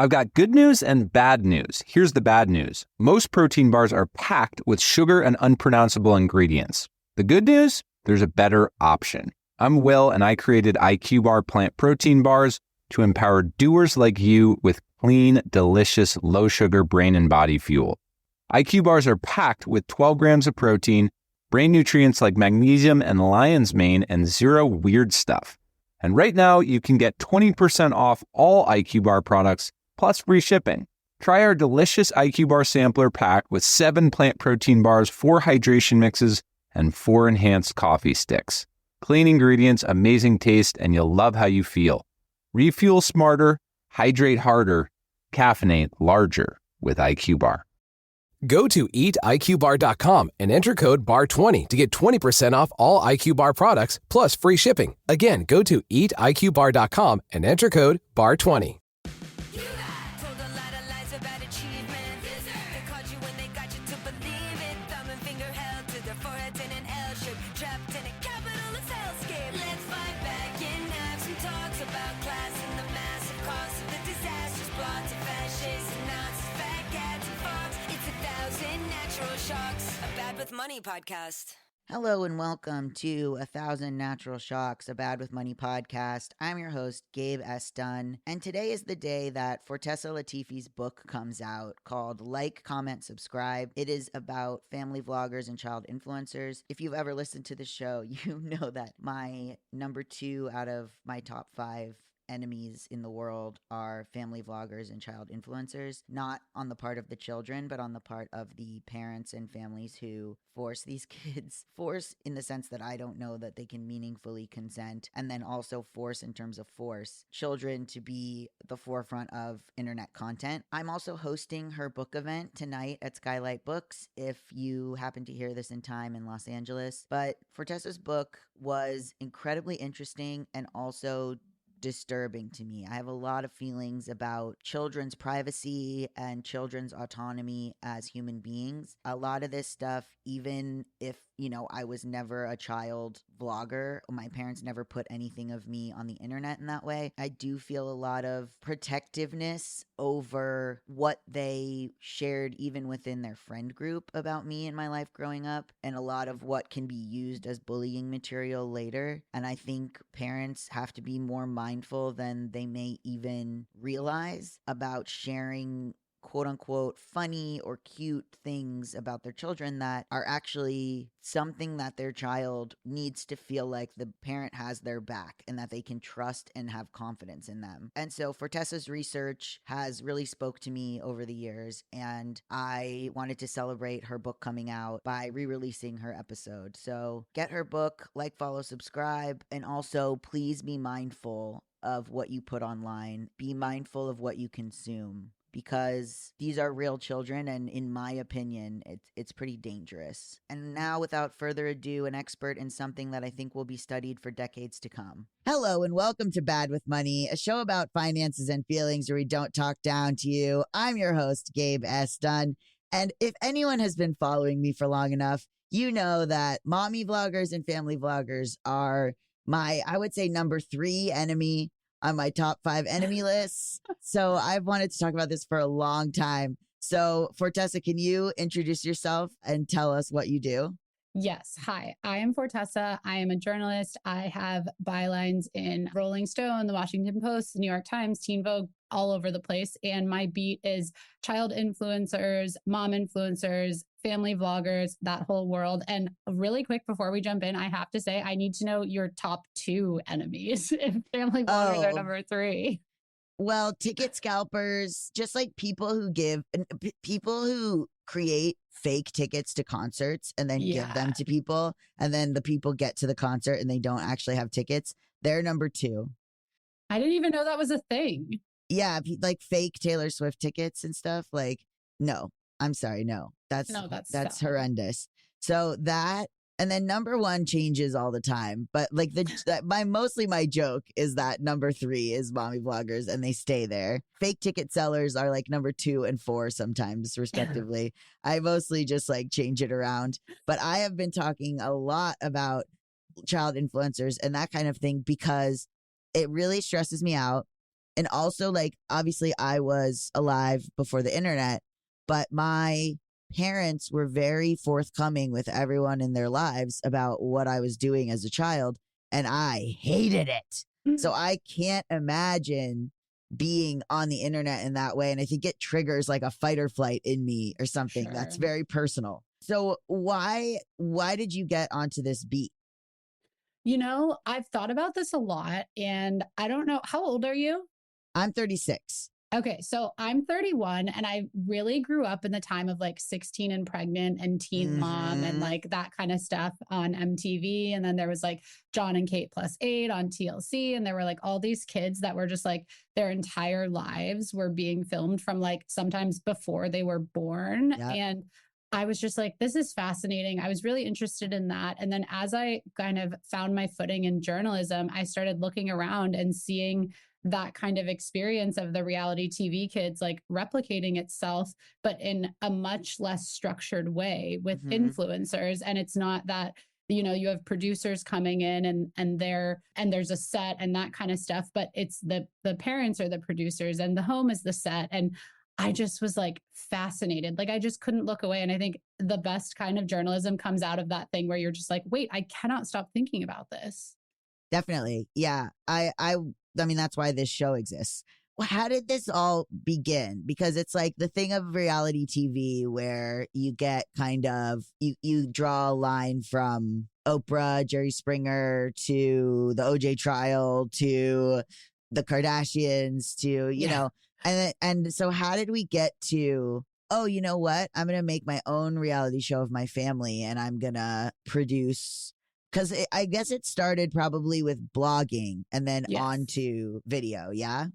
I've got good news and bad news. Here's the bad news. Most protein bars are packed with sugar and unpronounceable ingredients. The good news? There's a better option. I'm Will, and I created IQ Bar plant protein bars to empower doers like you with clean, delicious, low-sugar brain and body fuel. IQ bars are packed with 12 grams of protein, brain nutrients like magnesium and lion's mane, and zero weird stuff. And right now, you can get 20% off all IQ Bar products, plus free shipping. Try our delicious IQ Bar sampler pack with 7 plant protein bars, 4 hydration mixes, and 4 enhanced coffee sticks. Clean ingredients, amazing taste, and you'll love how you feel. Refuel smarter, hydrate harder, caffeinate larger with IQ Bar. Go to eatiqbar.com and enter code BAR20 to get 20% off all IQ Bar products plus free shipping. Again, go to eatiqbar.com and enter code BAR20. Money podcast. Hello and welcome to 1,000 Natural Shocks, a Bad with Money podcast. I'm your host, Gabe S. Dunn, and today is the day that Fortesa Latifi's book comes out called Like, Comment, Subscribe. It is about family vloggers and child influencers. If you've ever listened to the show, you know that my number 2 out of my top 5 enemies in the world are family vloggers and child influencers, not on the part of the children, but on the part of the parents and families who force these kids, force in the sense that I don't know that they can meaningfully consent, and then also force in terms of force children to be the forefront of internet content. I'm also hosting her book event tonight at Skylight Books, if you happen to hear this in time in Los Angeles. But Fortesa's book was incredibly interesting and also disturbing to me. I have a lot of feelings about children's privacy and children's autonomy as human beings. A lot of this stuff, even if, I was never a child vlogger, my parents never put anything of me on the internet in that way, I do feel a lot of protectiveness over what they shared even within their friend group about me and my life growing up, and a lot of what can be used as bullying material later. And I think parents have to be more mindful than they may even realize about sharing quote unquote funny or cute things about their children that are actually something that their child needs to feel like the parent has their back and that they can trust and have confidence in them. And so Fortesa's research has really spoke to me over the years, and I wanted to celebrate her book coming out by re-releasing her episode. So get her book, like, follow, subscribe, and also please be mindful of what you put online. Be mindful of what you consume, because these are real children, and in my opinion, it's pretty dangerous. And now, without further ado, an expert in something that I think will be studied for decades to come. Hello, and welcome to Bad with Money, a show about finances and feelings where we don't talk down to you. I'm your host, Gabe S. Dunn, and if anyone has been following me for long enough, you know that mommy vloggers and family vloggers are my, I would say, number 3 enemy on my top 5 enemy lists. So I've wanted to talk about this for a long time. So Fortesa, can you introduce yourself and tell us what you do? Yes. Hi, I am Fortesa. I am a journalist. I have bylines in Rolling Stone, the Washington Post, the New York Times, Teen Vogue, all over the place. And my beat is child influencers, mom influencers, family vloggers, that whole world. And really quick, before we jump in, I have to say, I need to know your top 2 enemies if family vloggers are number 3. Well, ticket scalpers, just like people who create fake tickets to concerts and then give them to people, and then the people get to the concert and they don't actually have tickets. They're number 2. I didn't even know that was a thing. Yeah, like fake Taylor Swift tickets and stuff. Like, no, I'm sorry, no, that's horrendous. So that, and then number 1 changes all the time. But like mostly my joke is that number 3 is mommy vloggers, and they stay there. Fake ticket sellers are like number 2 and 4 sometimes, respectively. I mostly just like change it around. But I have been talking a lot about child influencers and that kind of thing because it really stresses me out. And also, like, obviously I was alive before the internet, but my parents were very forthcoming with everyone in their lives about what I was doing as a child, and I hated it. So I can't imagine being on the internet in that way. And I think it triggers like a fight or flight in me or something that's Sure. very personal. So why did you get onto this beat? You know, I've thought about this a lot, and I don't know. How old are you? I'm 36. Okay, so I'm 31, and I really grew up in the time of like 16 and pregnant and teen mom and Mhm. like that kind of stuff on MTV. And then there was like John and Kate plus 8 on TLC. And there were like all these kids that were just like their entire lives were being filmed from like sometimes before they were born. Yep. And I was just like, this is fascinating. I was really interested in that. And then as I kind of found my footing in journalism, I started looking around and seeing that kind of experience of the reality TV kids like replicating itself, but in a much less structured way with Mhm. influencers. And it's not that, you know, you have producers coming in and there's a set and that kind of stuff, but it's the parents are the producers and the home is the set. And I just was like fascinated. Like I just couldn't look away. And I think the best kind of journalism comes out of that thing where you're just like, wait, I cannot stop thinking about this. Definitely. Yeah. I mean, that's why this show exists. Well, how did this all begin? Because it's like the thing of reality TV where you get kind of, you draw a line from Oprah, Jerry Springer to the OJ trial to the Kardashians to, you know, and so how did we get to, oh, you know what? I'm going to make my own reality show of my family and I'm going to produce, because I guess it started probably with blogging and then on Yes. to video. Yeah.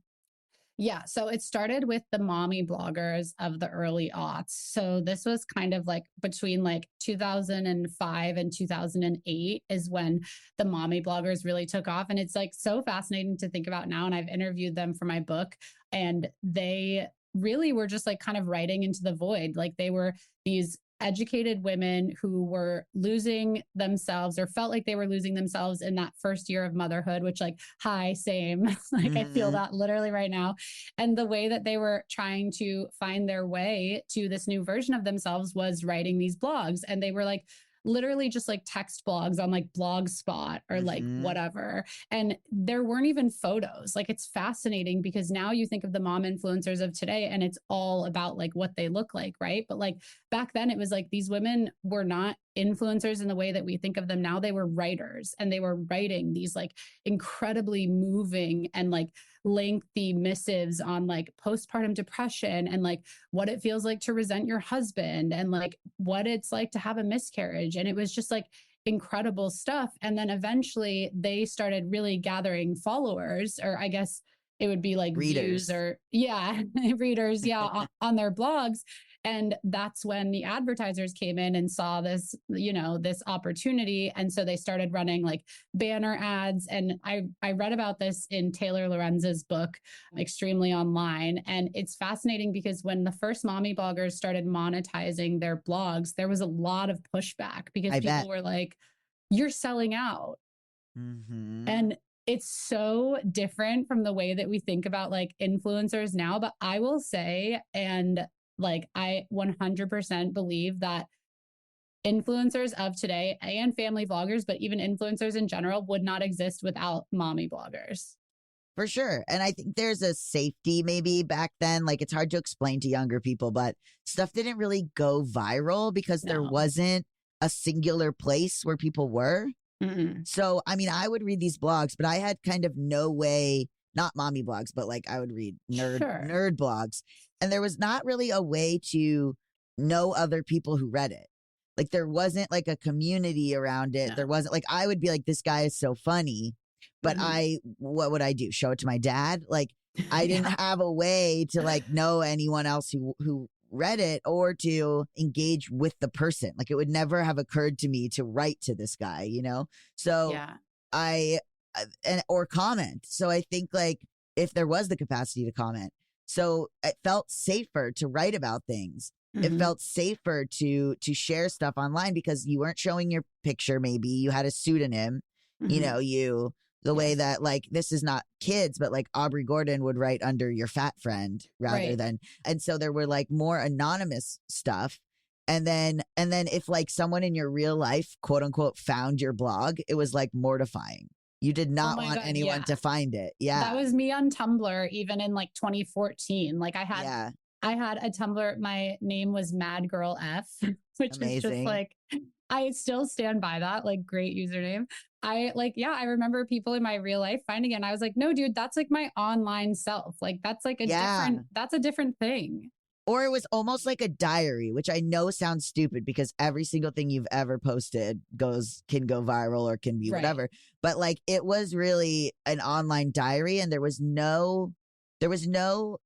Yeah, so it started with the mommy bloggers of the early aughts. So this was kind of like between like 2005 and 2008 is when the mommy bloggers really took off. And it's like so fascinating to think about now. And I've interviewed them for my book, and they really were just like kind of writing into the void. Like they were these educated women who were losing themselves or felt like they were losing themselves in that first year of motherhood, which like, hi, same. Like I feel Mhm. that literally right now. And the way that they were trying to find their way to this new version of themselves was writing these blogs. And they were like, literally just like text blogs on like Blogspot or like Mhm. whatever. And there weren't even photos. Like it's fascinating because now you think of the mom influencers of today and it's all about like what they look like, right? But like back then it was like these women were not influencers in the way that we think of them now. They were writers and they were writing these like incredibly moving and like lengthy missives on like postpartum depression and like what it feels like to resent your husband and like what it's like to have a miscarriage. And it was just like incredible stuff. And then eventually they started really gathering followers, or I guess it would be like views Readers. or, yeah, readers, yeah, on their blogs. And that's when the advertisers came in and saw this, you know, this opportunity. And so they started running like banner ads. And I read about this in Taylor Lorenz's book, Extremely Online. And it's fascinating because when the first mommy bloggers started monetizing their blogs, there was a lot of pushback because I bet. people were like, you're selling out. Mhm. And it's so different from the way that we think about like influencers now. But I will say, and like, I 100% believe that influencers of today and family vloggers, but even influencers in general, would not exist without mommy bloggers. For sure. And I think there's a safety maybe back then. Like it's hard to explain to younger people, but stuff didn't really go viral because there No. wasn't a singular place where people were. Mm-mm. So, I mean, I would read these blogs, but I had kind of no way, not mommy blogs, but like I would read Sure. nerd blogs. And there was not really a way to know other people who read it. Like there wasn't like a community around it. There No. wasn't like I would be like, this guy is so funny. But Mhm. what would I do? Show it to my dad? Like I didn't Yeah. have a way to like know anyone else who read it or to engage with the person. Like it would never have occurred to me to write to this guy, you know? So Yeah. I, or comment. So I think like if there was the capacity to comment, so it felt safer to write about things. It Mhm. felt safer to share stuff online because you weren't showing your picture. Maybe you had a pseudonym, you Mhm. know, The way that like, this is not kids, but like Aubrey Gordon would write under your fat friend rather than, and so there were like more anonymous stuff. And then if like someone in your real life, quote unquote, found your blog, it was like mortifying. You did not want anyone to find it. Yeah. That was me on Tumblr, even in like 2014. Like I had a Tumblr. My name was Mad Girl F, which is just like, I still stand by that. Like, great username. I remember people in my real life finding it. And I was like, no, dude, that's like my online self. Like, that's like that's a different thing. Or it was almost like a diary, which I know sounds stupid because every single thing you've ever posted can go viral or can be whatever. But like, it was really an online diary, and there was no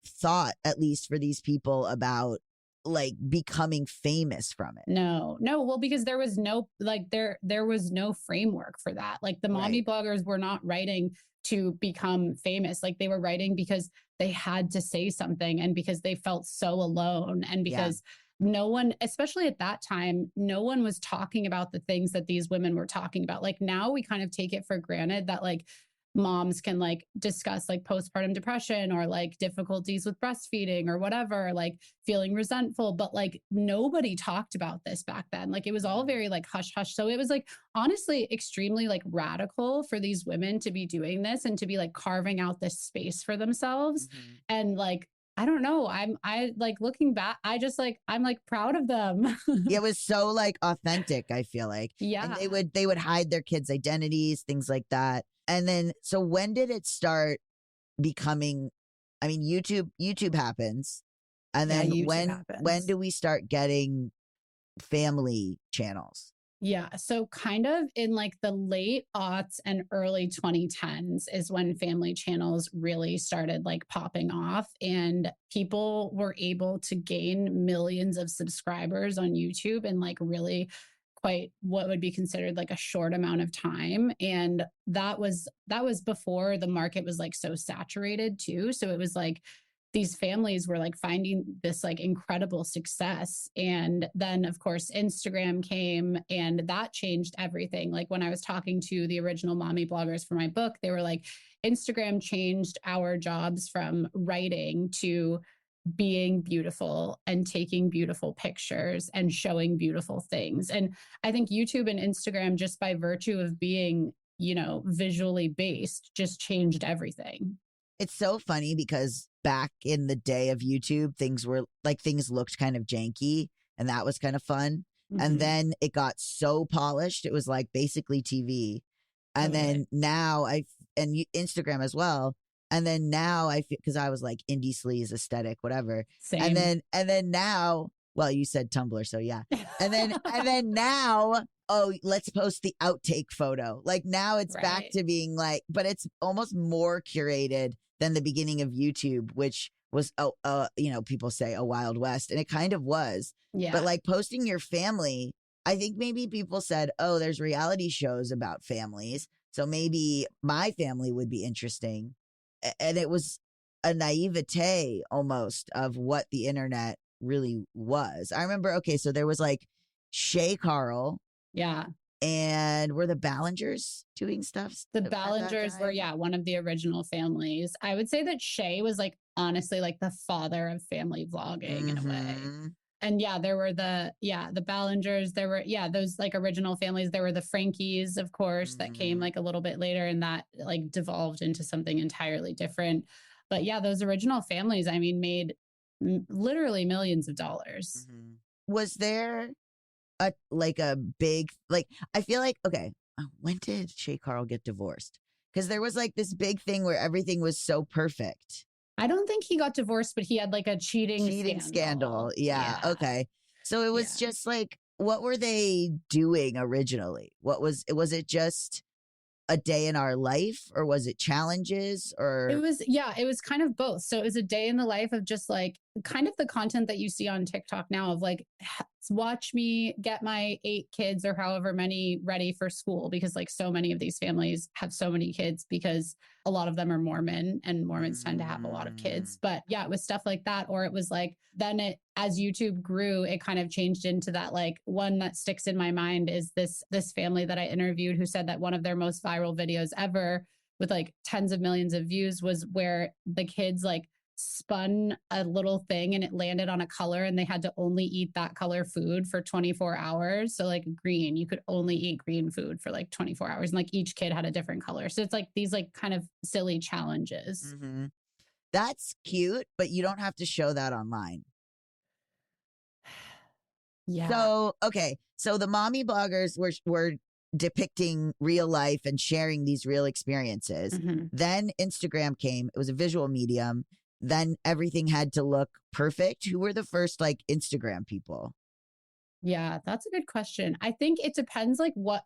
thought, at least for these people, about like becoming famous from it. No. Well, because there was no, like, there was no framework for that. Like the mommy bloggers were not writing to become famous. Like they were writing because they had to say something, and because they felt so alone, and because no one, especially at that time, no one was talking about the things that these women were talking about. Like now we kind of take it for granted that like moms can like discuss like postpartum depression or like difficulties with breastfeeding or whatever, like feeling resentful. But like nobody talked about this back then. Like it was all very like hush hush. So it was like honestly extremely like radical for these women to be doing this and to be like carving out this space for themselves. And like, I don't know. I like looking back, I'm like proud of them. It was so like authentic, I feel like. Yeah. And they would hide their kids' identities, things like that. And then, so when did it start becoming, I mean, YouTube happens. And then when do we start getting family channels? Yeah. So kind of in like the late aughts and early 2010s is when family channels really started like popping off, and people were able to gain millions of subscribers on YouTube in like really quite what would be considered like a short amount of time. And that was before the market was like so saturated too. So it was like these families were like finding this like incredible success. And then of course Instagram came, and that changed everything. Like when I was talking to the original mommy bloggers for my book, they were like, Instagram changed our jobs from writing to being beautiful and taking beautiful pictures and showing beautiful things. And I think YouTube and Instagram, just by virtue of being, you know, visually based, just changed everything. It's so funny because back in the day of YouTube, things looked kind of janky, and that was kind of fun. And then it got so polished, it was like basically TV. And then now and Instagram as well. And then now I feel, because I was like indie sleaze aesthetic, whatever. Same. And then now, well, you said Tumblr, so yeah. And then now, oh, let's post the outtake photo. Like now it's back to being like, but it's almost more curated than the beginning of YouTube, which was, people say a Wild West, and it kind of was. Yeah. But like posting your family, I think maybe people said, oh, there's reality shows about families, so maybe my family would be interesting. And it was a naivete almost of what the internet really was. I remember, so there was like Shay Carl. Yeah. And were the Ballingers doing stuff? The Ballingers were, one of the original families. I would say that Shay was like, honestly, like the father of family vlogging in a way. And there were the Ballingers. There were, those like original families. There were the Frankies, of course, that came like a little bit later, and that like devolved into something entirely different. But those original families, I mean, made literally millions of dollars. Was there a big, like, I feel like, when did Shay Carl get divorced? Because there was like this big thing where everything was so perfect. I don't think he got divorced, but he had like a cheating scandal. Yeah. Okay. So it was just like, what were they doing originally? Was it just a day in our life, or was it challenges, or? It was kind of both. So it was a day in the life of just like kind of the content that you see on TikTok now of like, watch me get my 8 kids or however many ready for school, because like so many of these families have so many kids because a lot of them are Mormon, and Mormons tend to have a lot of kids. But it was stuff like that. Or it was like, then as YouTube grew, it kind of changed into that. Like one that sticks in my mind is this family that I interviewed who said that one of their most viral videos ever with like tens of millions of views was where the kids like spun a little thing and it landed on a color and they had to only eat that color food for 24 hours. So like green, you could only eat green food for like 24 hours. And like each kid had a different color. So it's like these like kind of silly challenges. Mm-hmm. That's cute, but you don't have to show that online. Yeah. So, okay. So the mommy bloggers were depicting real life and sharing these real experiences. Mm-hmm. Then Instagram came. It was a visual medium. Then everything had to look perfect. Who were the first like Instagram people? Yeah, that's a good question. I think it depends like what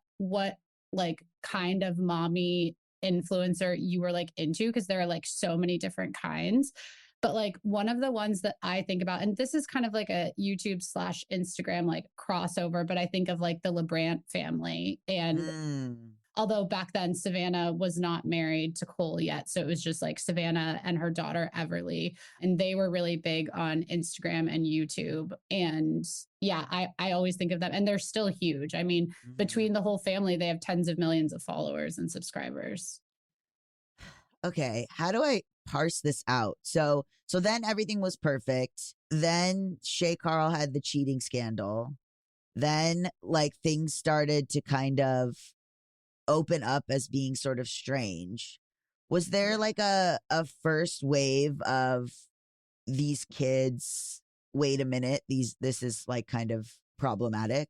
like kind of mommy influencer you were like into, because there are like so many different kinds. But like one of the ones that I think about, and this is kind of like a YouTube / Instagram like crossover, but I think of like the LeBrant family. And although back then Savannah was not married to Cole yet. So it was just like Savannah and her daughter Everly. And they were really big on Instagram and YouTube. And yeah, I always think of them. And they're still huge. I mean, between the whole family, they have tens of millions of followers and subscribers. Okay, how do I parse this out? So then everything was perfect. Then Shay Carl had the cheating scandal. Then like things started to kind of open up as being sort of strange. Was there like a first wave of these kids? Wait a minute, this is like kind of problematic.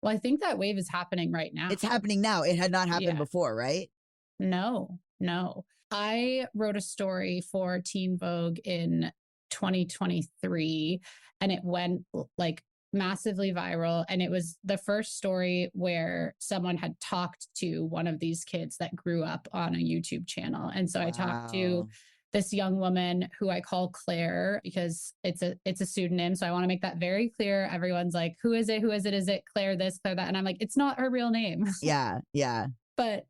Well, I think that wave is happening right now. It's happening now. It had not happened before, right? No. I wrote a story for Teen Vogue in 2023 and it went like massively viral. And it was the first story where someone had talked to one of these kids that grew up on a YouTube channel. And so I talked to this young woman who I call Claire because it's a pseudonym. So I want to make that very clear. Everyone's like, who is it? Who is it? Is it Claire this, Claire that? And I'm like, it's not her real name. Yeah. But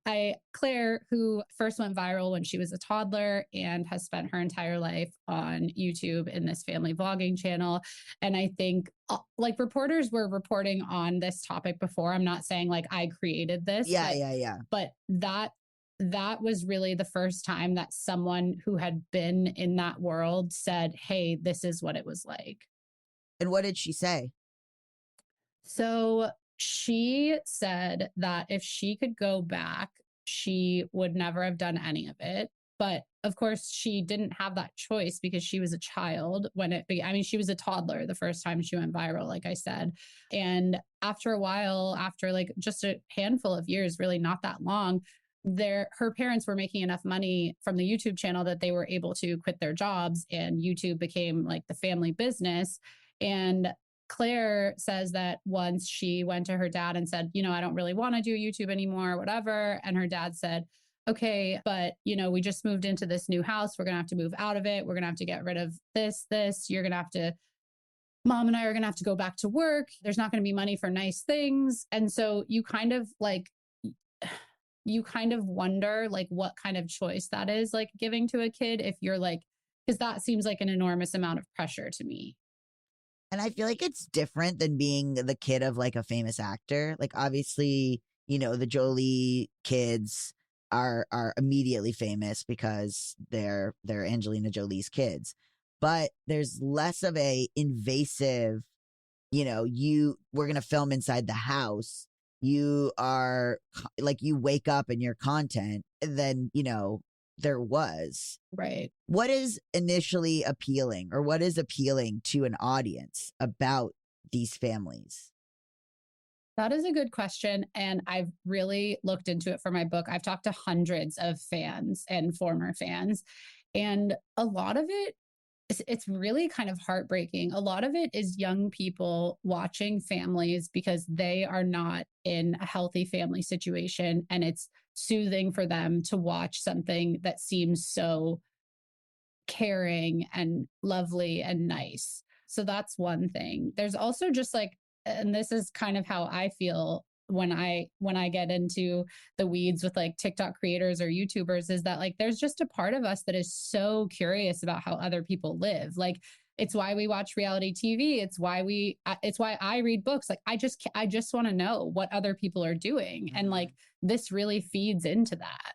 Claire, who first went viral when she was a toddler and has spent her entire life on YouTube in this family vlogging channel. And I think like reporters were reporting on this topic before. I'm not saying like I created this. Yeah. But that was really the first time that someone who had been in that world said, hey, this is what it was like. And what did she say? So she said that if she could go back, she would never have done any of it. But of course, she didn't have that choice because she was a child when it began. I mean, she was a toddler the first time she went viral, like I said. And after a while, after like just a handful of years, really not that long, her parents were making enough money from the YouTube channel that they were able to quit their jobs, and YouTube became like the family business. And Claire says that once she went to her dad and said, I don't really want to do YouTube anymore, whatever. And her dad said, okay, but we just moved into this new house. We're going to have to move out of it. We're going to have to get rid of this. You're going to have to, Mom and I are going to have to go back to work. There's not going to be money for nice things. And so you kind of wonder like what kind of choice that is like giving to a kid if you're like, because that seems like an enormous amount of pressure to me. And I feel like it's different than being the kid of like a famous actor. Like obviously, the Jolie kids are immediately famous because they're Angelina Jolie's kids. But there's less of a invasive, we're going to film inside the house. You are like, you wake up and your content, and then, there was. Right. What is initially appealing, or what is appealing to an audience about these families? That is a good question. And I've really looked into it for my book. I've talked to hundreds of fans and former fans. And a lot of it, it's really kind of heartbreaking. A lot of it is young people watching families because they are not in a healthy family situation. And it's soothing for them to watch something that seems so caring and lovely and nice. So that's one thing. There's also just like, and this is kind of how I feel when I get into the weeds with like TikTok creators or YouTubers, is that like there's just a part of us that is so curious about how other people live. Like it's why we watch reality TV. It's why I read books. Like I just want to know what other people are doing. And like this really feeds into that.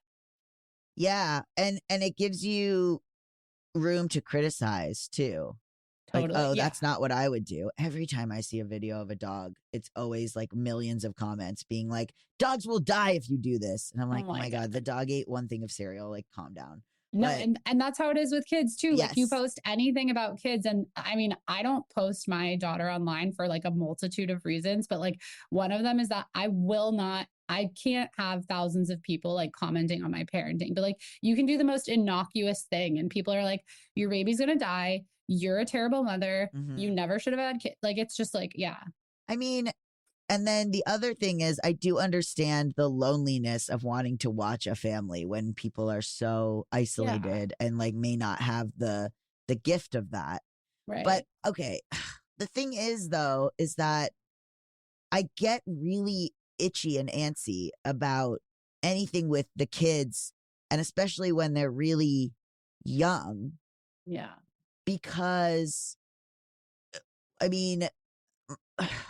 Yeah. And it gives you room to criticize too. Like, Totally. oh, Yeah. that's not what I would do. Every time I see a video of a dog, it's always like millions of comments being like, dogs will die if you do this. And I'm like, oh my God, the dog ate one thing of cereal. Like, calm down. No, But and that's how it is with kids too. Like you yes. post anything about kids, and I mean, I don't post my daughter online for like a multitude of reasons, but like one of them is that I can't have thousands of people like commenting on my parenting, but like you can do the most innocuous thing and people are like, your baby's gonna die, you're a terrible mother, you never should have had kids. Like it's just like, yeah. I mean, and then the other thing is, I do understand the loneliness of wanting to watch a family when people are so isolated and like may not have the gift of that. Right. But okay, the thing is though, is that I get really itchy and antsy about anything with the kids, and especially when they're really young. Yeah. Because I mean,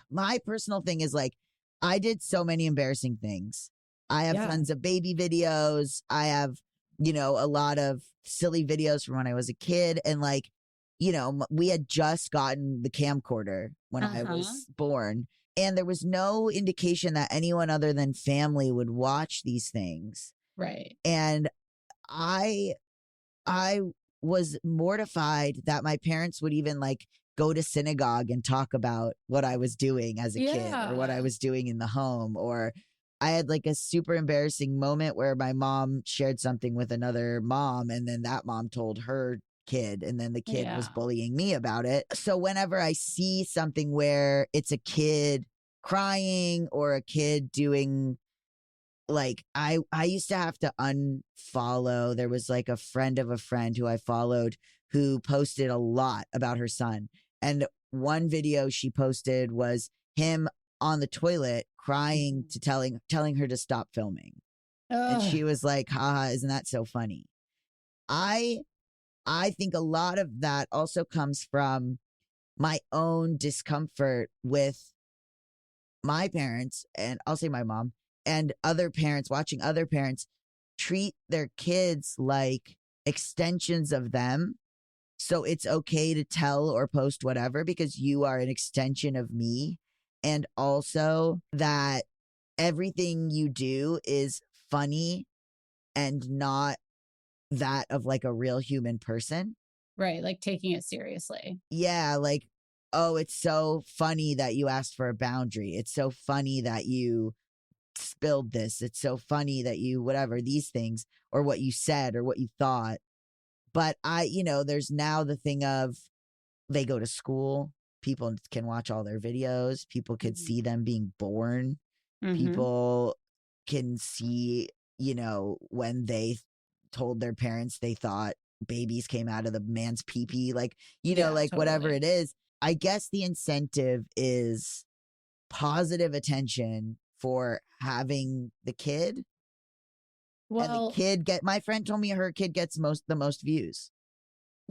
my personal thing is like, I did so many embarrassing things. I have tons of baby videos. I have, a lot of silly videos from when I was a kid. And like, we had just gotten the camcorder when I was born. And there was no indication that anyone other than family would watch these things. Right. And I was mortified that my parents would even like go to synagogue and talk about what I was doing as a kid or what I was doing in the home. Or I had like a super embarrassing moment where my mom shared something with another mom and then that mom told her kid and then the kid was bullying me about it. So whenever I see something where it's a kid crying or a kid doing like I used to have to unfollow. There was like a friend of a friend who I followed who posted a lot about her son. And one video she posted was him on the toilet crying to telling her to stop filming. And she was like, haha, isn't that so funny? I think a lot of that also comes from my own discomfort with my parents, and I'll say my mom, and other parents, watching other parents treat their kids like extensions of them. So it's okay to tell or post whatever because you are an extension of me. And also that everything you do is funny and not that of like a real human person. Right. Like taking it seriously. Yeah. Like, oh, it's so funny that you asked for a boundary. It's so funny that you spilled this. It's so funny that you, whatever, these things, or what you said or what you thought. But there's now the thing of they go to school. People can watch all their videos. People can see them being born. People can see, when they told their parents they thought babies came out of the man's pee-pee, like, whatever it is. I guess the incentive is positive attention for having the kid. Well, and my friend told me her kid gets the most views.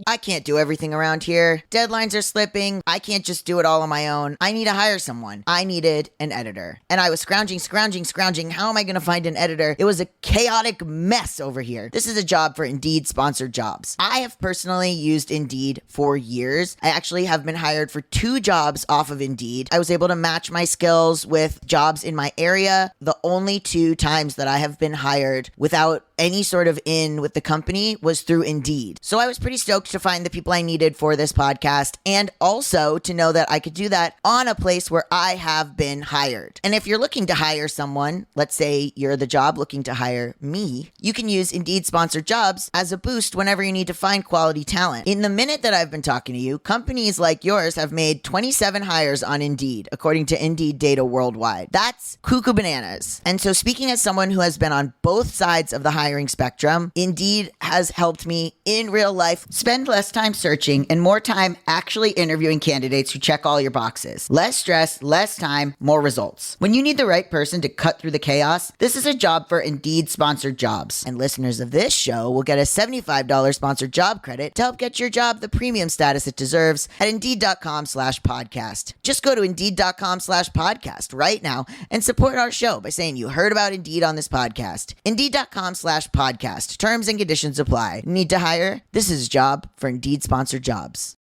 I can't do everything around here. Deadlines are slipping. I can't just do it all on my own. I need to hire someone. I needed an editor. And I was scrounging. How am I going to find an editor? It was a chaotic mess over here. This is a job for Indeed sponsored jobs. I have personally used Indeed for years. I actually have been hired for 2 jobs off of Indeed. I was able to match my skills with jobs in my area. The only 2 times that I have been hired without any sort of in with the company was through Indeed. So I was pretty stoked to find the people I needed for this podcast and also to know that I could do that on a place where I have been hired. And if you're looking to hire someone, let's say you're the job looking to hire me, you can use Indeed sponsored jobs as a boost whenever you need to find quality talent. In the minute that I've been talking to you, companies like yours have made 27 hires on Indeed, according to Indeed data worldwide. That's cuckoo bananas. And so speaking as someone who has been on both sides of the hiring spectrum, Indeed has helped me in real life spend less time searching and more time actually interviewing candidates who check all your boxes. Less stress, less time, more results. When you need the right person to cut through the chaos, this is a job for Indeed sponsored jobs. And listeners of this show will get a $75 sponsored job credit to help get your job the premium status it deserves at Indeed.com/podcast. Just go to Indeed.com/podcast right now and support our show by saying you heard about Indeed on this podcast. Indeed.com/podcast. indeed.com/podcast. Terms and conditions apply. Need to hire? This is a job for Indeed sponsored jobs.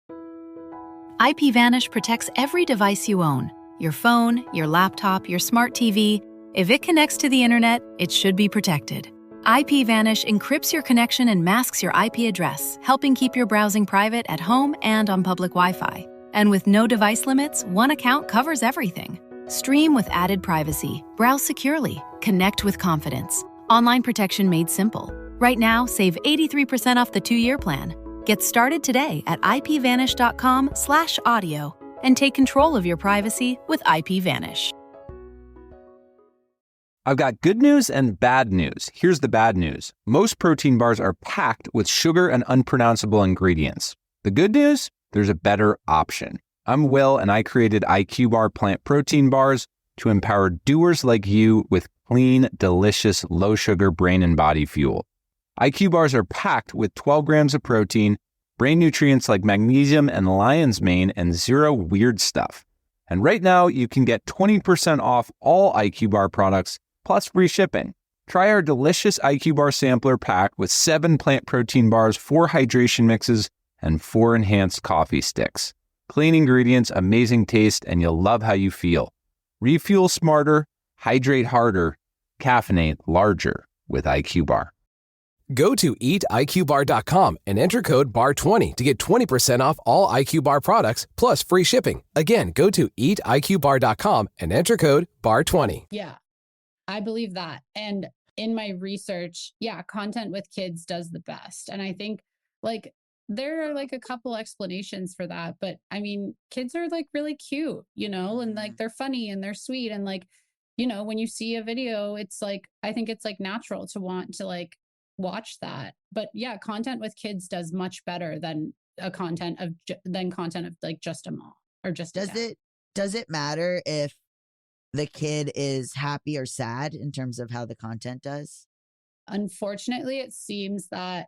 IPVanish protects every device you own. Your phone, your laptop, your smart TV. If it connects to the internet, it should be protected. IPVanish encrypts your connection and masks your IP address, helping keep your browsing private at home and on public Wi-Fi. And with no device limits, one account covers everything. Stream with added privacy, browse securely, connect with confidence. Online protection made simple. Right now, save 83% off the 2-year plan. Get started today at ipvanish.com/audio and take control of your privacy with IPVanish. I've got good news and bad news. Here's the bad news. Most protein bars are packed with sugar and unpronounceable ingredients. The good news? There's a better option. I'm Will, and I created IQ Bar plant protein bars to empower doers like you with clean, delicious, low-sugar brain and body fuel. IQ bars are packed with 12 grams of protein, brain nutrients like magnesium and lion's mane, and zero weird stuff. And right now, you can get 20% off all IQ Bar products, plus free shipping. Try our delicious IQ Bar sampler pack with 7 plant protein bars, 4 hydration mixes, and 4 enhanced coffee sticks. Clean ingredients, amazing taste, and you'll love how you feel. Refuel smarter, hydrate harder, caffeinate larger with IQ Bar. Go to eatiqbar.com and enter code BAR20 to get 20% off all IQ Bar products plus free shipping. Again, go to eatiqbar.com and enter code BAR20. Yeah, I believe that. And in my research, content with kids does the best. And I think like there are like a couple explanations for that. But I mean, kids are like really cute, and like they're funny and they're sweet. And like, when you see a video, it's like, I think it's like natural to want to like watch that. But yeah, content with kids does much better than content of like just a mom or just a dad. Does it matter if the kid is happy or sad in terms of how the content does? Unfortunately, it seems that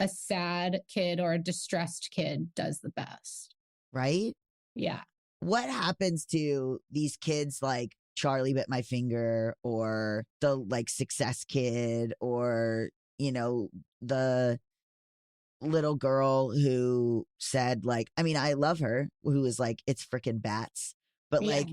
a sad kid or a distressed kid does the best. Right? Yeah. What happens to these kids like Charlie Bit My Finger or the like Success Kid or, the little girl who said like, I mean, I love her, who was like, it's freaking bats. But like,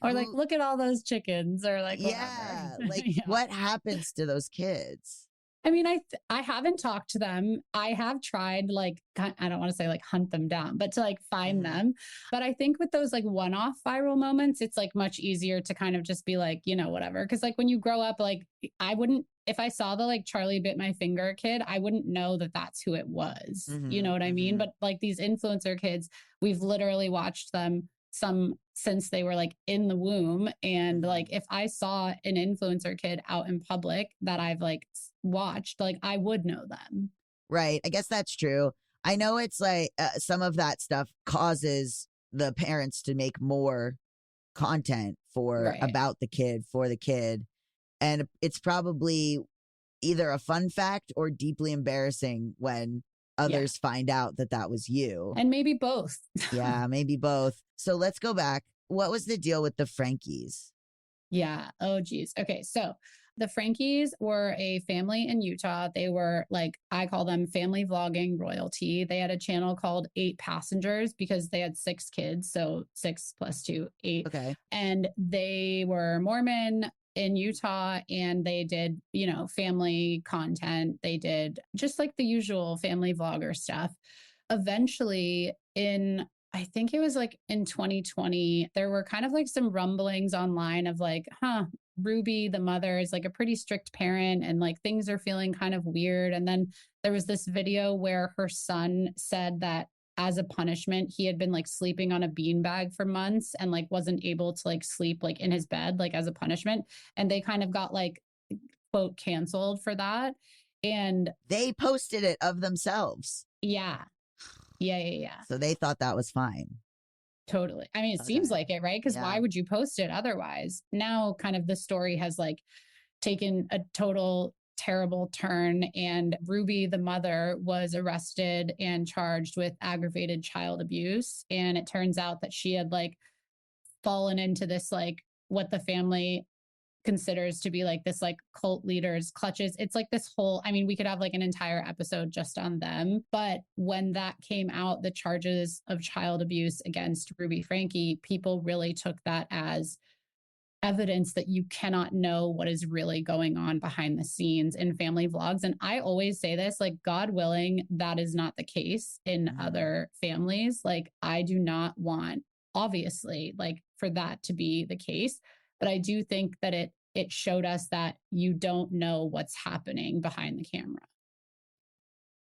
or like, look at all those chickens or like, yeah, whatever. like what happens to those kids? I mean, I haven't talked to them. I have tried like, I don't want to say like hunt them down, but to like find them. But I think with those like one-off viral moments, it's like much easier to kind of just be like, whatever. Cause like when you grow up, like I wouldn't, if I saw the like Charlie Bit My Finger kid, I wouldn't know that that's who it was. You know what I mean? But like these influencer kids, we've literally watched them some since they were like in the womb. And like, if I saw an influencer kid out in public that I've like watched, like I would know them. Right. I guess that's true. I know it's like some of that stuff causes the parents to make more content about the kid, for the kid. And it's probably either a fun fact or deeply embarrassing when others find out that was you. And maybe both. Yeah, maybe both. So let's go back. What was the deal with the Frankies? Yeah. Oh, geez. Okay. So the Frankies were a family in Utah. They were like, I call them family vlogging royalty. They had a channel called 8 Passengers because they had 6 kids. So 6 + 2, 8. Okay. And they were Mormon in Utah, and they did, family content. They did just like the usual family vlogger stuff. Eventually I think it was like in 2020, there were kind of like some rumblings online of like, Ruby, the mother, is like a pretty strict parent and like things are feeling kind of weird. And then there was this video where her son said that as a punishment, he had been like sleeping on a beanbag for months and like wasn't able to like sleep like in his bed, like as a punishment. And they kind of got like, quote, canceled for that. And they posted it of themselves. Yeah. So they thought that was fine. Totally. I mean, it seems like it, right? Because why would you post it otherwise? Now kind of the story has like taken a total terrible turn, and Ruby, the mother, was arrested and charged with aggravated child abuse. And it turns out that she had like fallen into this, like what the family considers to be like this like cult leaders clutches. It's like this whole, I mean, we could have like an entire episode just on them. But when that came out, the charges of child abuse against Ruby Franke, people really took that as evidence that you cannot know what is really going on behind the scenes in family vlogs. And I always say this, like, God willing, that is not the case in other families. Like, I do not want, obviously, like, for that to be the case. But I do think that it showed us that you don't know what's happening behind the camera.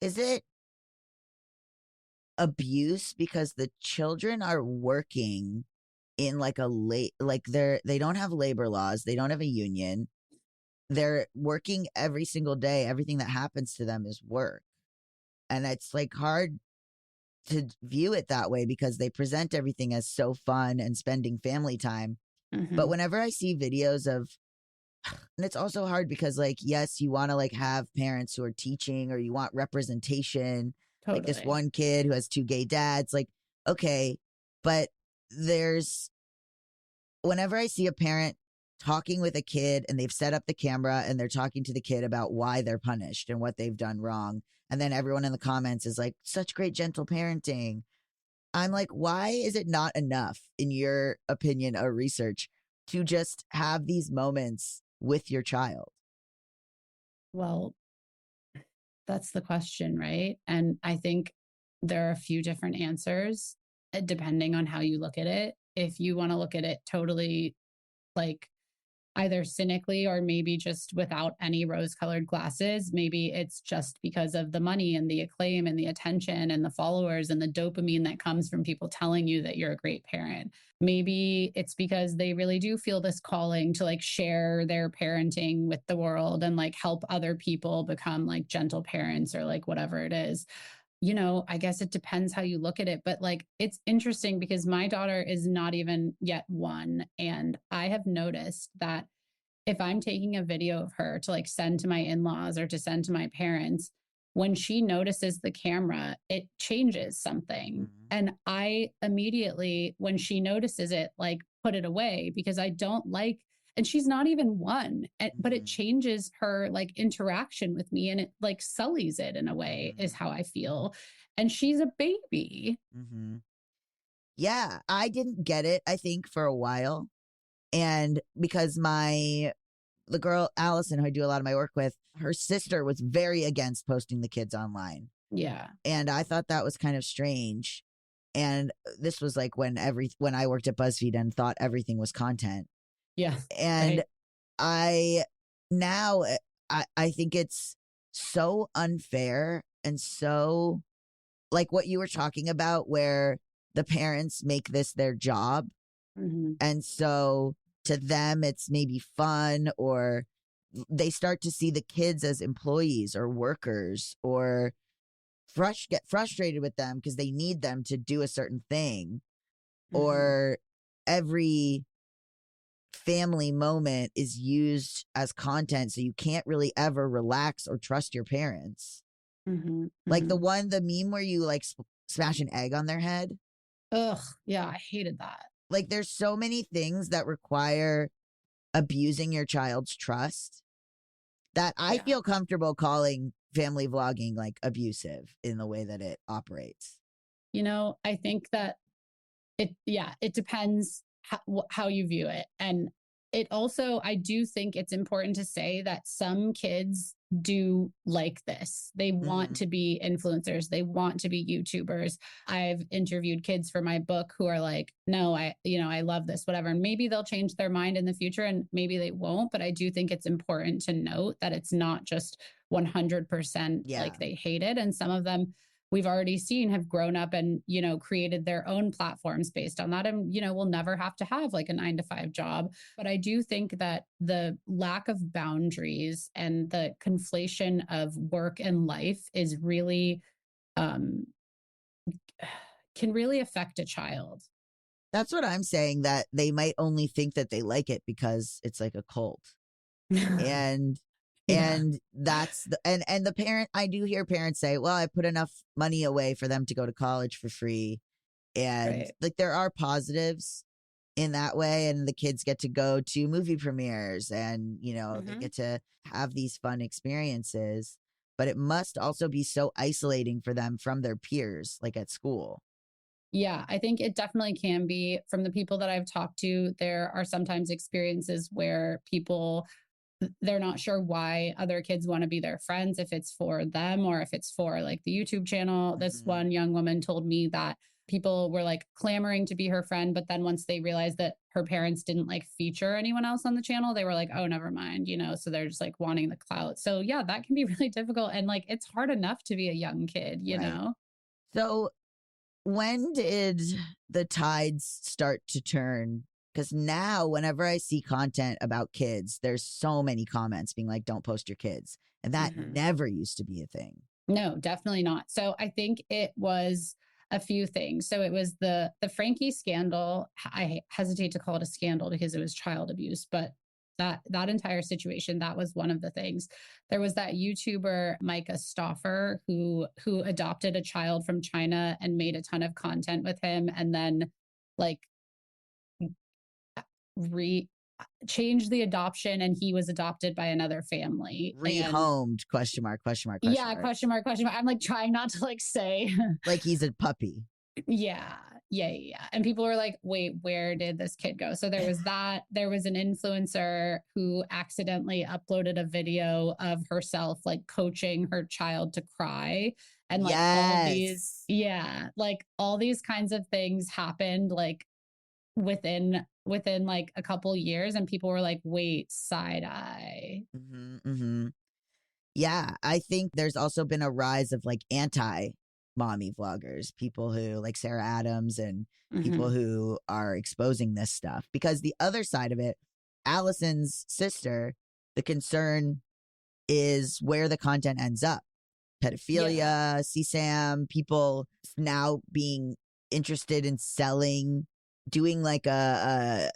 Is it abuse because the children are working in like they don't have labor laws, they don't have a union, they're working every single day, everything that happens to them is work, and it's like hard to view it that way because they present everything as so fun and spending family time. But whenever I see videos of, and it's also hard because, like, yes, you want to like have parents who are teaching, or you want representation. Totally. Like this one kid who has 2 gay dads, like, okay, but whenever I see a parent talking with a kid and they've set up the camera and they're talking to the kid about why they're punished and what they've done wrong, and then everyone in the comments is like, such great gentle parenting. I'm like, why is it not enough, in your opinion or research, to just have these moments with your child? Well, that's the question, right? And I think there are a few different answers depending on how you look at it. If you want to look at it totally like either cynically or maybe just without any rose-colored glasses, maybe it's just because of the money and the acclaim and the attention and the followers and the dopamine that comes from people telling you that you're a great parent. Maybe it's because they really do feel this calling to like share their parenting with the world and like help other people become like gentle parents or like whatever it is. You know, I guess it depends how you look at it. But like, it's interesting because my daughter is not even yet 1. And I have noticed that if I'm taking a video of her to like send to my in-laws or to send to my parents, when she notices the camera, it changes something. And I immediately, when she notices it, like put it away because I don't like, and she's not even 1, but it changes her like interaction with me and it like sullies it in a way, is how I feel. And she's a baby. Yeah, I didn't get it, I think, for a while. And because the girl, Allison, who I do a lot of my work with, her sister was very against posting the kids online. Yeah. And I thought that was kind of strange. And this was like when I worked at BuzzFeed and thought everything was content. Yeah. And right. I think it's so unfair and so like what you were talking about, where the parents make this their job. And so to them, it's maybe fun, or they start to see the kids as employees or workers, or get frustrated with them because they need them to do a certain thing, or every family moment is used as content, so you can't really ever relax or trust your parents. Like the meme where you like smash an egg on their head. Ugh, yeah, I hated that. Like, there's so many things that require abusing your child's trust that I feel comfortable calling family vlogging like abusive in the way that it operates. You know, I think that it depends how you view it. And it also, I do think it's important to say that some kids do like this. They want to be influencers. They want to be YouTubers. I've interviewed kids for my book who are like, no, I love this, whatever. And maybe they'll change their mind in the future and maybe they won't. But I do think it's important to note that it's not just 100% like they hate it. And some of them, we've already seen, have grown up and, created their own platforms based on that. And, will never have to have like a 9-to-5 job. But I do think that the lack of boundaries and the conflation of work and life is really, can really affect a child. That's what I'm saying, that they might only think that they like it because it's like a cult. And and that's and the parent, I do hear parents say, well, I put enough money away for them to go to college for free. And like, there are positives, in that way, and the kids get to go to movie premieres and, they Mm-hmm. get to have these fun experiences. But it must also be so isolating for them from their peers, like at school. Yeah, I think it definitely can be. From the people that I've talked to, there are sometimes experiences where people, they're not sure why other kids want to be their friends, if it's for them or if it's for like the YouTube channel. This Mhm. one young woman told me that people were like clamoring to be her friend, but then once they realized that her parents didn't like feature anyone else on the channel, they were like, oh, never mind, so they're just like wanting the clout. So yeah, that can be really difficult, and like it's hard enough to be a young kid, Right. So when did the tides start to turn? Because now, whenever I see content about kids, there's so many comments being like, don't post your kids. And that Mhm. never used to be a thing. No, definitely not. So I think it was a few things. So it was the Frankie scandal. I hesitate to call it a scandal because it was child abuse, but that entire situation, that was one of the things. There was that YouTuber Micah Stauffer who adopted a child from China and made a ton of content with him, and then like re changed the adoption, and he was adopted by another family. And Rehomed, question mark, question mark, question yeah, mark. question mark, question mark. I'm like trying not to like say Like he's a puppy. yeah. And people were like, wait, where did this kid go? So there was that. There was an influencer who accidentally uploaded a video of herself like coaching her child to cry. And like all these, Yes. like all these kinds of things happened like within like a couple years, and people were like, wait, side eye. Mm-hmm. Yeah, I think there's also been a rise of like anti mommy vloggers, people who like Sarah Adams and people Mhm. who are exposing this stuff. Because the other side of it, Allison's sister, the concern is where the content ends up. Yeah. Pedophilia, CSAM, people now being interested in selling, doing like a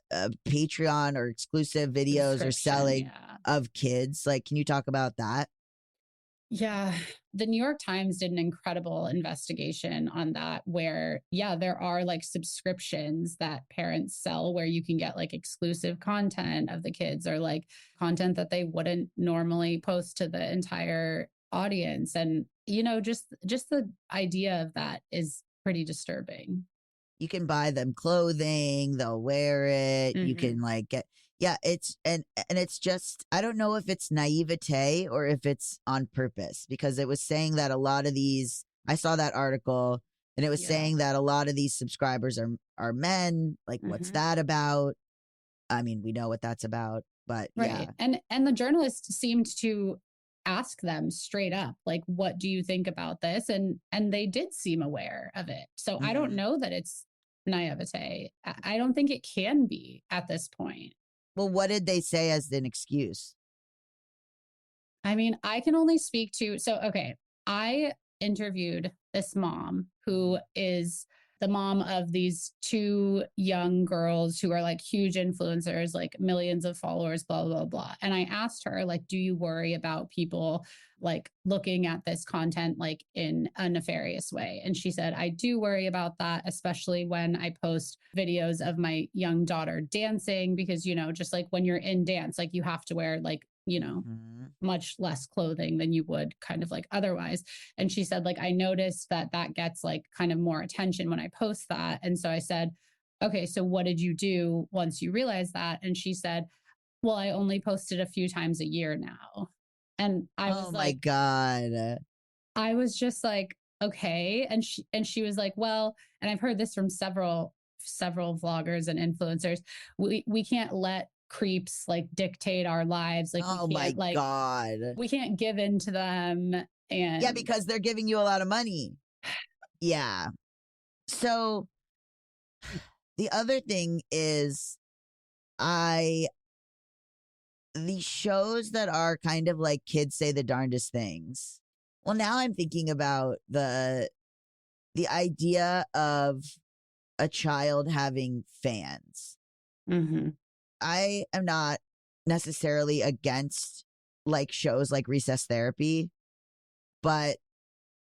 Patreon or exclusive videos or Subscription, selling yeah. of kids. Like, can you talk about that? Yeah. The New York Times did an incredible investigation on that, where, yeah, there are like subscriptions that parents sell where you can get like exclusive content of the kids, or like content that they wouldn't normally post to the entire audience. And, just the idea of that is pretty disturbing. You can buy them clothing, they'll wear it. You Mhm. can like get, yeah, it's and it's just, I don't know if it's naivete or if it's on purpose, because it was saying that a lot of these, I saw that article and it was Yeah. saying that a lot of these subscribers are men. Like, what's Mhm. that about? I mean, we know what that's about, but Right. yeah. And the journalist seemed to ask them straight up, like, what do you think about this? And they did seem aware of it. So I don't Mhm. know that it's naivete. I don't think it can be at this point. Well, what did they say as an excuse? I mean, I can only speak to, so, okay, I interviewed this mom who is the mom of these two young girls who are like huge influencers, like millions of followers, blah, blah, blah. And I asked her, like, do you worry about people like looking at this content like in a nefarious way? And she said, I do worry about that, especially when I post videos of my young daughter dancing, because, just like when you're in dance, like you have to wear like, Mhm. much less clothing than you would kind of like otherwise. And she said, like, I noticed that gets like kind of more attention when I post that. And so I said, okay, so what did you do once you realized that? And she said, well, I only post it a few times a year now. And I Oh was my like, God. I was just like, okay. And she was like, well, and I've heard this from several vloggers and influencers. We can't let creeps like dictate our lives. Like Oh my God. we can't give in to them. Yeah, And because they're giving you a lot of money. Yeah. So the other thing is, I these shows that are kind of like kids say the darndest things. Well, now I'm thinking about the idea of a child having fans. Mhm. I am not necessarily against like shows like Recess Therapy, but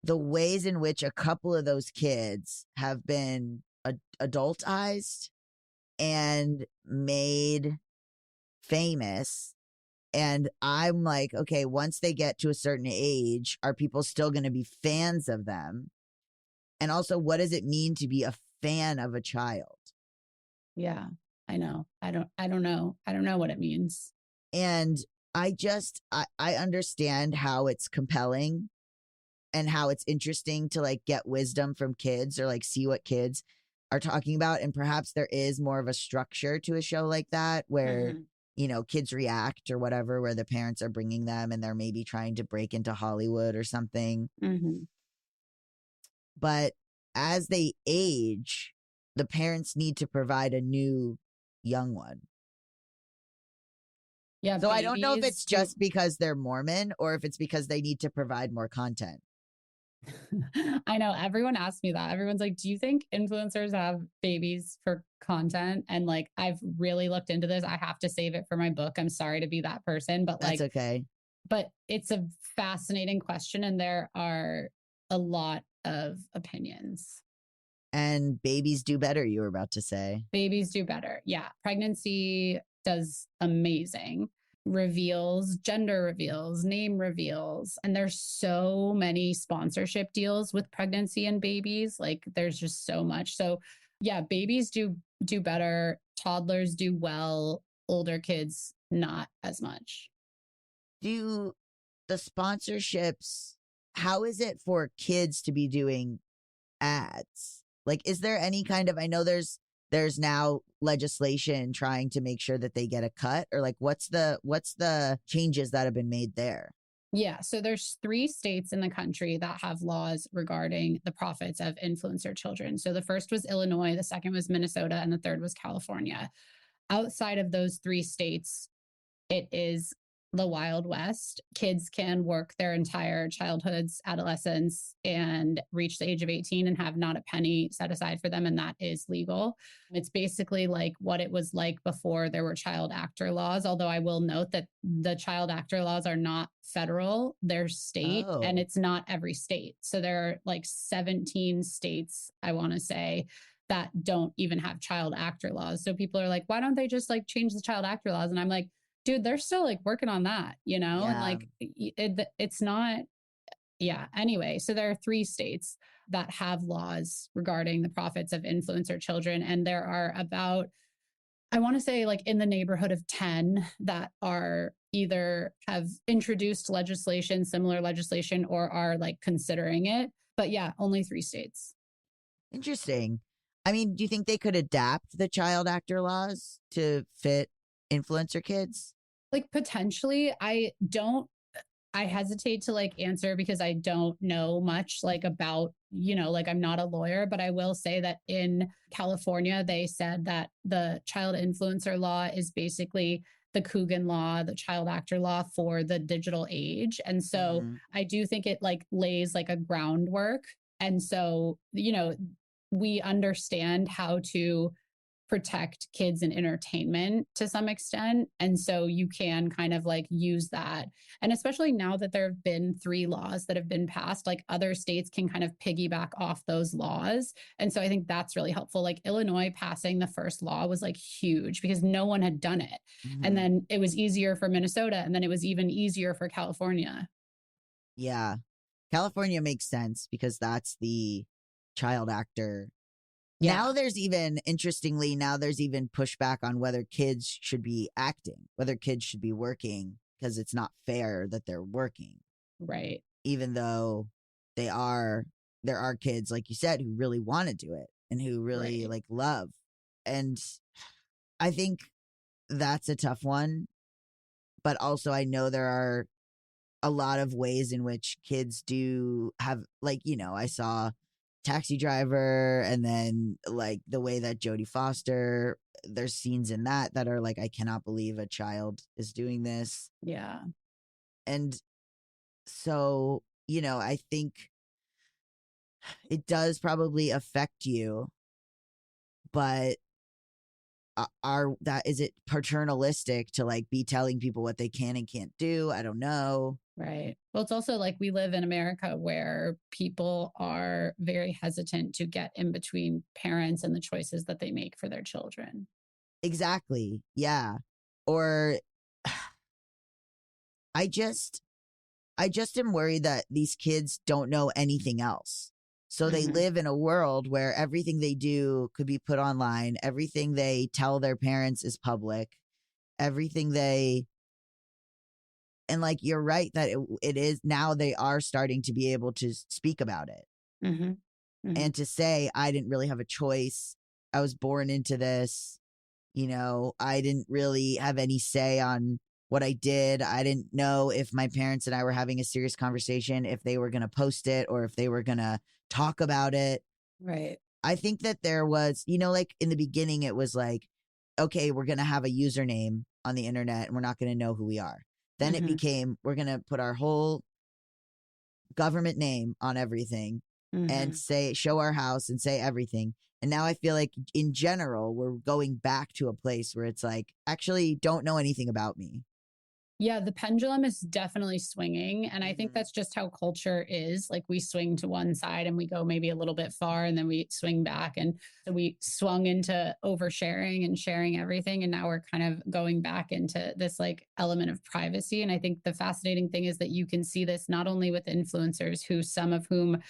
the ways in which a couple of those kids have been adultized and made famous. And I'm like, okay, once they get to a certain age, are people still going to be fans of them? And also, what does it mean to be a fan of a child? Yeah, I know. I don't know. I don't know what it means. And I understand how it's compelling and how it's interesting to like get wisdom from kids or like see what kids are talking about. And perhaps there is more of a structure to a show like that where, kids react or whatever, where the parents are bringing them and they're maybe trying to break into Hollywood or something. But as they age, the parents need to provide a new young one. Yeah. So I don't know if it's just because they're Mormon or if it's because they need to provide more content. I know everyone asks me that. Everyone's like, do you think influencers have babies for content? And like, I've really looked into this. I have to save it for my book. I'm sorry to be that person, but That's like, okay. But it's a fascinating question. And there are a lot of opinions. And babies do better, you were about to say. Babies do better. Yeah. Pregnancy does amazing. Reveals, gender reveals, name reveals. And there's so many sponsorship deals with pregnancy and babies. Like there's just so much. So yeah, babies do better. Toddlers do well. Older kids, not as much. Do the sponsorships, how is it for kids to be doing ads? Like, is there any kind of, I know there's now legislation trying to make sure that they get a cut, or like, what's the changes that have been made there? Yeah. So there's 3 states in the country that have laws regarding the profits of influencer children. So the first was Illinois, the second was Minnesota, and the third was California. Outside of those 3 states, it is the Wild West. Kids can work their entire childhoods, adolescence, and reach the age of 18 and have not a penny set aside for them. And that is legal. It's basically like what it was like before there were child actor laws. Although I will note that the child actor laws are not federal, they're state, and it's not every state. So there are like 17 states, I want to say, that don't even have child actor laws. So people are like, why don't they just like change the child actor laws? And I'm like, dude, they're still like working on that, Yeah. and like it's not. Yeah. Anyway, so there are 3 states that have laws regarding the profits of influencer children. And there are about, I want to say like in the neighborhood of 10 that are either have introduced legislation, similar legislation, or are like considering it. But yeah, only 3 states. Interesting. I mean, do you think they could adapt the child actor laws to fit influencer kids? Like potentially, I hesitate to like answer because I don't know much like about, like I'm not a lawyer, but I will say that in California, they said that the child influencer law is basically the Coogan law, the child actor law for the digital age. And so I do think it like lays like a groundwork. And so, we understand how to protect kids in entertainment to some extent. And so you can kind of like use that. And especially now that there have been 3 laws that have been passed, like other states can kind of piggyback off those laws. And so I think that's really helpful. Like Illinois passing the first law was like huge because no one had done it. And then it was easier for Minnesota. And then it was even easier for California. Yeah. California makes sense because that's the child actor. Yeah. Now there's even pushback on whether kids should be acting, whether kids should be working, because it's not fair that they're working. Right. Even though there are kids, like you said, who really want to do it and who really like love. And I think that's a tough one. But also I know there are a lot of ways in which kids do have, like, I saw Taxi Driver, and then like the way that Jodie Foster, there's scenes in that are like, I cannot believe a child is doing this. Yeah. And so, I think it does probably affect you, but is it paternalistic to like be telling people what they can and can't do? I don't know. Right. Well, it's also like we live in America where people are very hesitant to get in between parents and the choices that they make for their children. Exactly. Yeah. Or I just am worried that these kids don't know anything else. So they live in a world where everything they do could be put online. Everything they tell their parents is public. Everything they, and like, you're right that it is now they are starting to be able to speak about it and to say, I didn't really have a choice. I was born into this. I didn't really have any say on what I did. I didn't know if my parents and I were having a serious conversation, if they were going to post it or if they were going to talk about it. Right. I think that there was, like in the beginning, it was like, okay, we're going to have a username on the internet and we're not going to know who we are. Then it became, we're going to put our whole government name on everything and show our house and say everything. And now I feel like in general, we're going back to a place where it's like, actually don't know anything about me. Yeah, the pendulum is definitely swinging. And I think that's just how culture is. Like, we swing to one side and we go maybe a little bit far and then we swing back. And so we swung into oversharing and sharing everything. And now we're kind of going back into this like element of privacy. And I think the fascinating thing is that you can see this not only with influencers, some of whom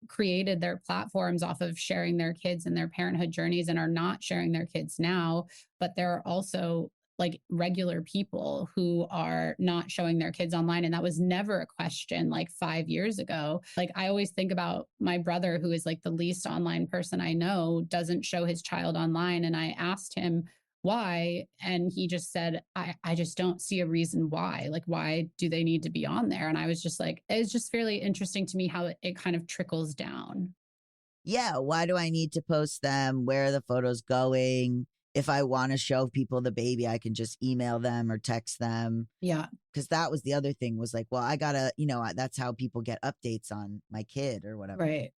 created their platforms off of sharing their kids and their parenthood journeys and are not sharing their kids now, but there are also like regular people who are not showing their kids online. And that was never a question like 5 years ago. Like, I always think about my brother, who is like the least online person I know, doesn't show his child online. And I asked him why. And he just said, I just don't see a reason why. Like, why do they need to be on there? And I was just like, it's just fairly interesting to me how it kind of trickles down. Yeah. Why do I need to post them? Where are the photos going? If I want to show people the baby, I can just email them or text them. Yeah. Because that was the other thing, was like, well, I gotta, that's how people get updates on my kid or whatever. Right.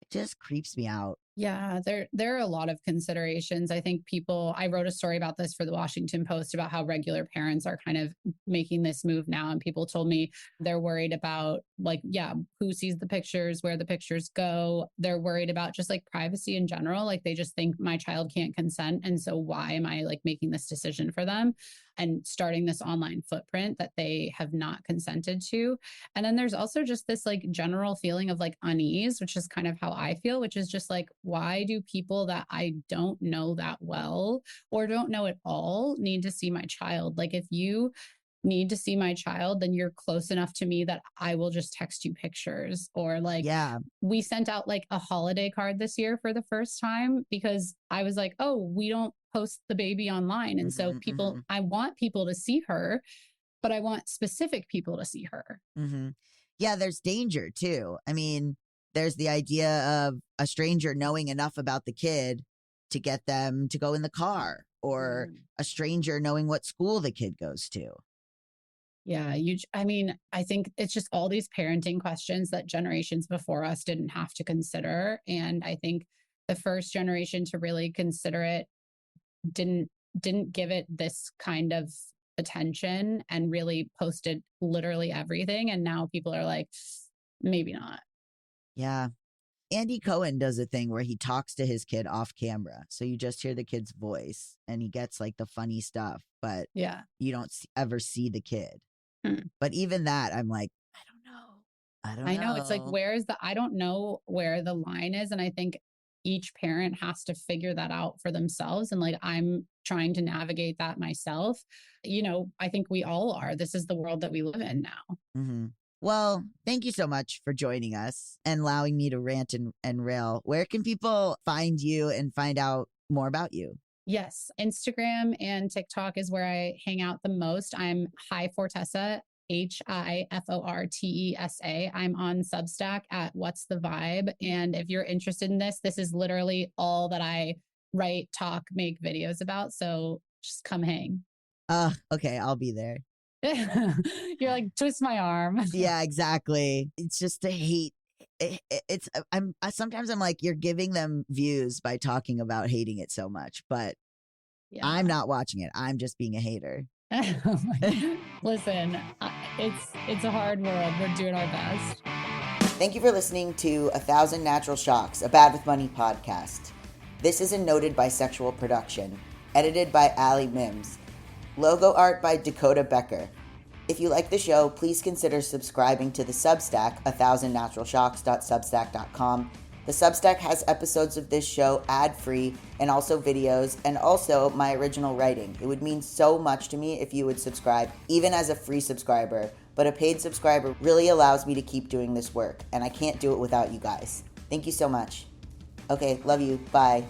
It just creeps me out. Yeah, there are a lot of considerations. I think I wrote a story about this for the Washington Post about how regular parents are kind of making this move now. And people told me they're worried about like, yeah, who sees the pictures, where the pictures go. They're worried about just like privacy in general. Like, they just think my child can't consent. And so why am I like making this decision for them and starting this online footprint that they have not consented to? And then there's also just this like general feeling of like unease, which is kind of how I feel, which is just like, why do people that I don't know that well or don't know at all need to see my child? Like, if you need to see my child, then you're close enough to me that I will just text you pictures. Or like, yeah, we sent out like a holiday card this year for the first time because I was like, oh, we don't post the baby online. And so I want people to see her, but I want specific people to see her. Yeah, there's danger too. I mean, there's the idea of a stranger knowing enough about the kid to get them to go in the car, or a stranger knowing what school the kid goes to. Yeah, I think it's just all these parenting questions that generations before us didn't have to consider. And I think the first generation to really consider it didn't give it this kind of attention and really posted literally everything. And now people are like, maybe not. Yeah. Andy Cohen does a thing where he talks to his kid off camera. So you just hear the kid's voice and he gets like the funny stuff, but yeah, you don't ever see the kid. But even that, I'm like, I don't know. I know. It's like, I don't know where the line is. And I think each parent has to figure that out for themselves. And like, I'm trying to navigate that myself. I think we all are. This is the world that we live in now. Well, thank you so much for joining us and allowing me to rant and rail. Where can people find you and find out more about you? Yes, Instagram and TikTok is where I hang out the most. I'm Hi Fortesa, HIFORTESA. I'm on Substack at What's the Vibe. And if you're interested in this is literally all that I write, talk, make videos about. So just come hang. Okay, I'll be there. You're like, twist my arm. Yeah, exactly. It's just to hate. Sometimes I'm like, you're giving them views by talking about hating it so much, but yeah. I'm not watching it. I'm just being a hater. Listen, it's a hard world. We're doing our best. Thank you for listening to 1,000 Natural Shocks, a Bad with Money podcast. This is a noted bisexual production. Edited by Allie Mims. Logo art by Dakota Becker. If you like the show, please consider subscribing to the Substack, 1000naturalshocks.substack.com. The Substack has episodes of this show ad-free and also videos and also my original writing. It would mean so much to me if you would subscribe, even as a free subscriber, but a paid subscriber really allows me to keep doing this work, and I can't do it without you guys. Thank you so much. Okay, love you. Bye.